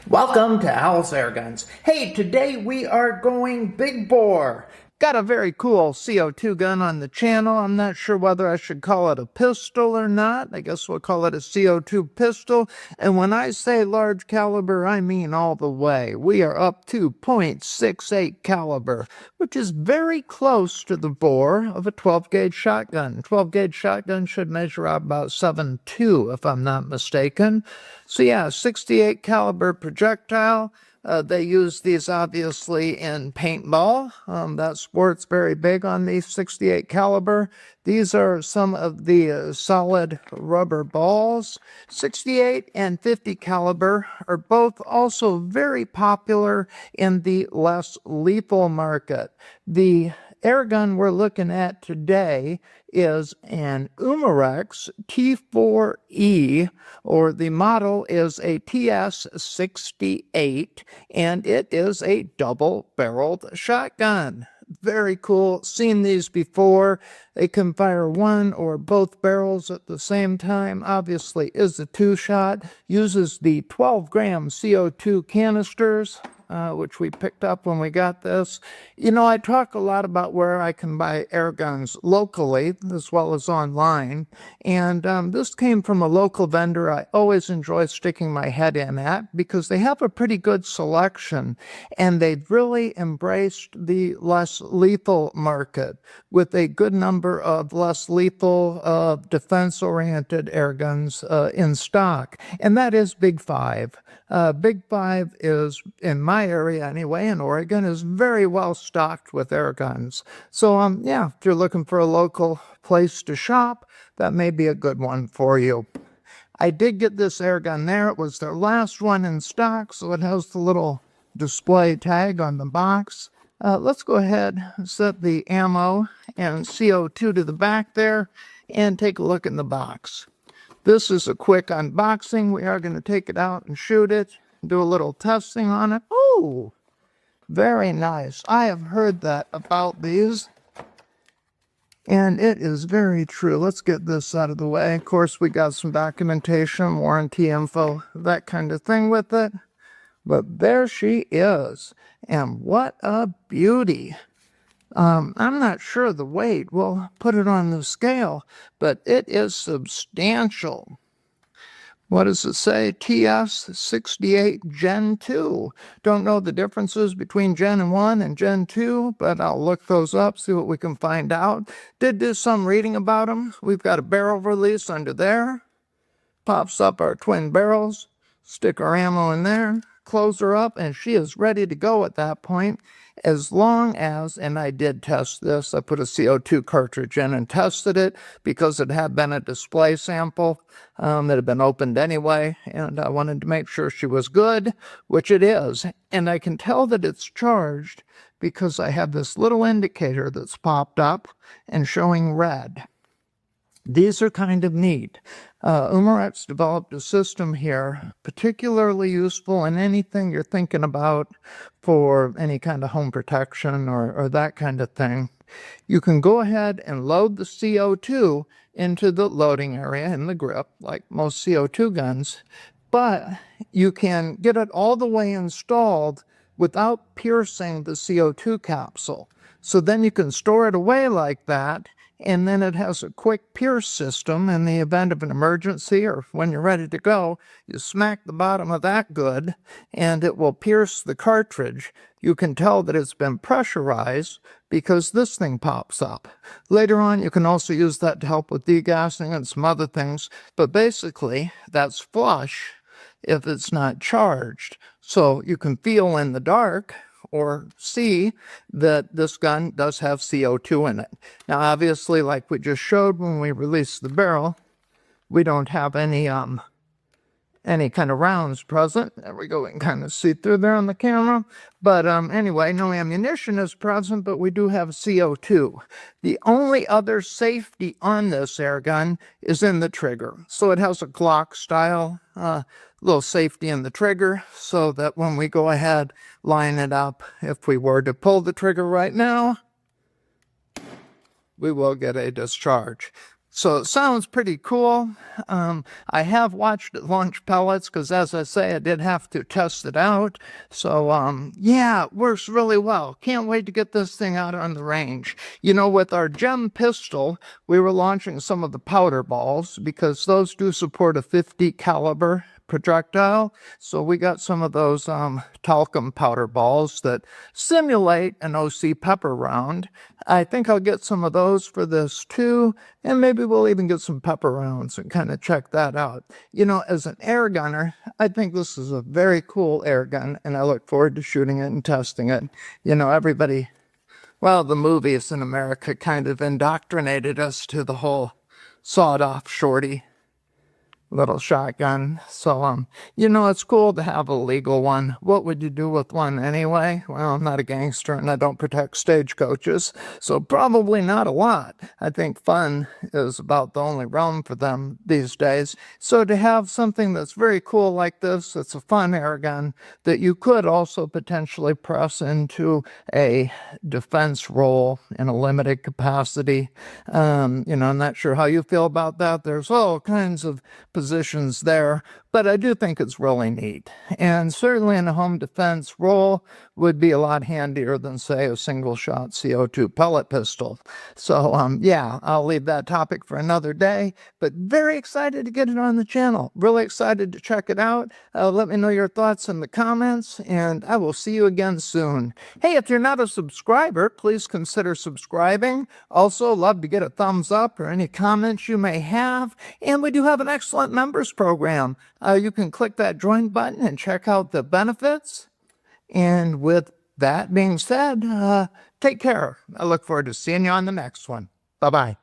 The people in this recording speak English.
Welcome to Owl's Air Guns. Hey, today we are going big bore. Got a very cool CO2 gun on the channel. I'm not sure whether I should call it a pistol or not. I guess we'll call it a CO2 pistol. And when I say large caliber, I mean all the way. We are up to .68 caliber, which is very close to the bore of a 12-gauge shotgun. 12-gauge shotgun should measure out about 7.2 if I'm not mistaken. So yeah, 68 caliber projectile. They use these obviously in paintball. That sport's very big on these 68 caliber. These are some of the solid rubber balls. 68 and 50 caliber are both also very popular in the less lethal market. The air gun we're looking at today is an Umarex T4E, or the model is a TS68, and it is a double-barreled shotgun. Very cool. Seen these before. They can fire one or both barrels at the same time. Obviously is a two-shot. Uses the 12-gram CO2 canisters, which we picked up when we got this. You know, I talk a lot about where I can buy air guns locally as well as online, and this came from a local vendor I always enjoy sticking my head in at because they have a pretty good selection, and they've really embraced the less lethal market with a good number of less lethal defense-oriented air guns in stock, and that is Big Five. Big Five is, in my area anyway, in Oregon, is very well stocked with air guns. So, yeah, if you're looking for a local place to shop, that may be a good one for you. I did get this air gun there. It was their last one in stock, so it has the little display tag on the box. Let's go ahead and set the ammo and CO2 to the back there and take a look in the box. This is a quick unboxing. We are going to take it out and shoot it, do a little testing on it. Oh, very nice. I have heard that about these, and it is very true. Let's get this out of the way. Of course, we got some documentation, warranty info, that kind of thing with it. But there she is, and what a beauty. I'm not sure the weight. We'll put it on the scale, but it is substantial. What does it say? TS68 Gen 2. Don't know the differences between Gen 1 and Gen 2, but I'll look those up, see what we can find out. Did do some reading about them. We've got a barrel release under there. Pops up our twin barrels. Stick our ammo in there. Close her up, and she is ready to go at that point. As long as, and I did test this, I put a CO2 cartridge in and tested it because it had been a display sample that had been opened anyway, and I wanted to make sure she was good, which it is. And I can tell that it's charged because I have this little indicator that's popped up and showing red. These are kind of neat. Umarex developed a system here, particularly useful in anything you're thinking about for any kind of home protection or that kind of thing. You can go ahead and load the CO2 into the loading area in the grip, like most CO2 guns, but you can get it all the way installed without piercing the CO2 capsule. So then you can store it away like that, and then it has a quick pierce system in the event of an emergency or when you're ready to go. You smack the bottom of that good, and it will pierce the cartridge. You can tell that it's been pressurized because this thing pops up. Later on, you can also use that to help with degassing and some other things, but basically, that's flush if it's not charged. So you can feel in the dark or see that this gun does have CO2 in it. Now, obviously, like we just showed when we released the barrel, we don't have any kind of rounds present. There we go. We can kind of see through there on the camera. But anyway, no ammunition is present, but we do have CO2. The only other safety on this air gun is in the trigger. So it has a Glock style little safety in the trigger so that when we go ahead, line it up, if we were to pull the trigger right now, we will get a discharge. So it sounds pretty cool. I have watched it launch pellets because, as I say, I did have to test it out. So, yeah, it works really well. Can't wait to get this thing out on the range. You know, with our gem pistol, we were launching some of the powder balls because those do support a 50 caliber projectile. So we got some of those talcum powder balls that simulate an OC pepper round. I think I'll get some of those for this too, and maybe we'll even get some pepper rounds and kind of check that out. You know, as an air gunner, I think this is a very cool air gun, and I look forward to shooting it and testing it. You know, everybody, well, the movies in America kind of indoctrinated us to the whole sawed-off shorty little shotgun. So, you know, it's cool to have a legal one. What would you do with one anyway? Well, I'm not a gangster and I don't protect stagecoaches, so probably not a lot. I think fun is about the only realm for them these days. So to have something that's very cool like this, it's a fun air gun that you could also potentially press into a defense role in a limited capacity. You know, I'm not sure how you feel about that. There's all kinds of positions there, but I do think it's really neat. And certainly in a home defense role would be a lot handier than, say, a single shot CO2 pellet pistol. So, yeah, I'll leave that topic for another day, but very excited to get it on the channel. Really excited to check it out. Let me know your thoughts in the comments, and I will see you again soon. Hey, if you're not a subscriber, please consider subscribing. Also, love to get a thumbs up or any comments you may have. And we do have an excellent members program. You can click that join button and check out the benefits. And with that being said, take care. I look forward to seeing you on the next one. Bye-bye.